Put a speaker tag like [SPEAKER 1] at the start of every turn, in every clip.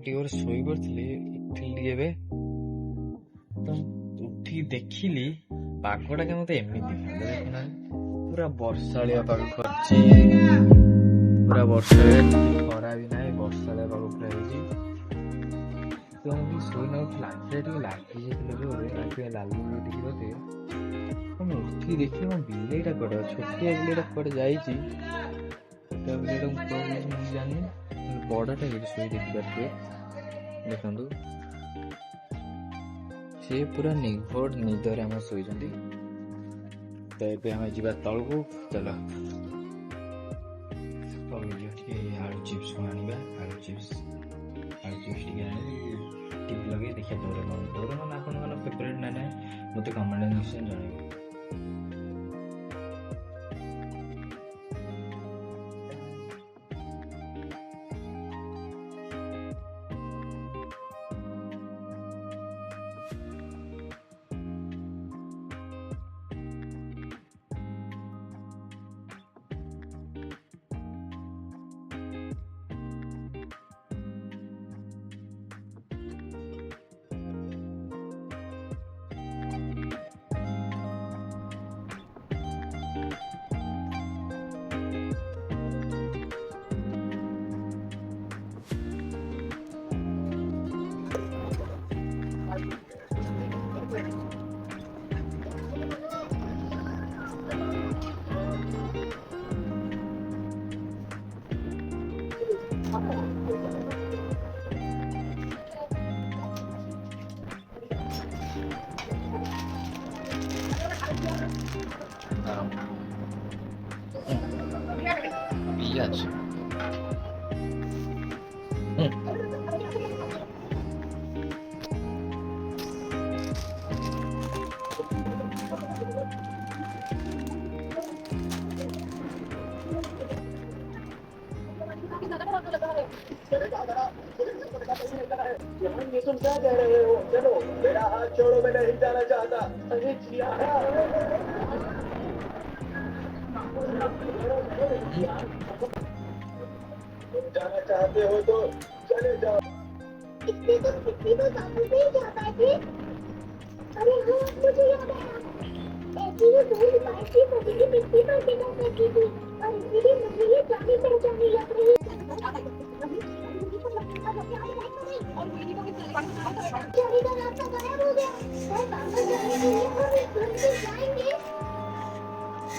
[SPEAKER 1] टिके शोई पड़े उठिली एबे तो उठी देखिली पागटा के मत एमती देखना पूरा वर्षाड़िया पाग करछि पूरा वर्षाड़िया खरा भी ना वर्षाड़िया पाग पूरा तो मुझे शोई ना लगी लाल टे उठी देखिए मो बिलेटा कड़े छोटिया बिलेटा कड़े जाइए जानी बड़टा ये शोई देखिए देखु सी पूरा निघोड़ निदर आम शोई तो ये आम जा तल को चल आलू चिप्स को आने आलू चिप्स टी लगे देखिए डोरेमन आप फेवरेट ना ना मत कमेंट निश्चय जन Yes.
[SPEAKER 2] ये तुम क्या कह रहे हो? चलो मेरा हाथ छोड़ो, मैं नहीं जाना चाहता। अरे जिया तुम जाना चाहते हो तो चले जाओ।
[SPEAKER 3] इतने तो सालों से ही जाता है। अरे हाँ मुझे याद आया, ऐसी ही भूल पार्टी सभी की मिट्टी पर बिना करती थी और इसीलिए मुझे ये जानी पहचानी लग रही है। जाने का रास्ता गायब हो गया और वापस जाने के लिए हम इस घर से जाएंगे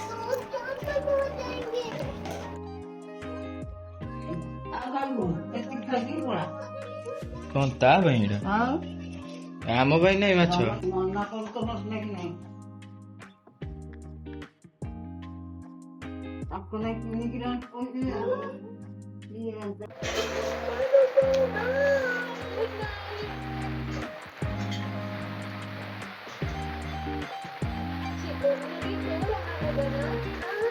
[SPEAKER 3] तो उस चांद पर पहुंच जाएंगे।
[SPEAKER 1] कौन ता भाई आम भाई नहीं माछ
[SPEAKER 4] आपको नहीं किन्हीं की रात कोई
[SPEAKER 3] Chị cô nghĩ thế là hai người đó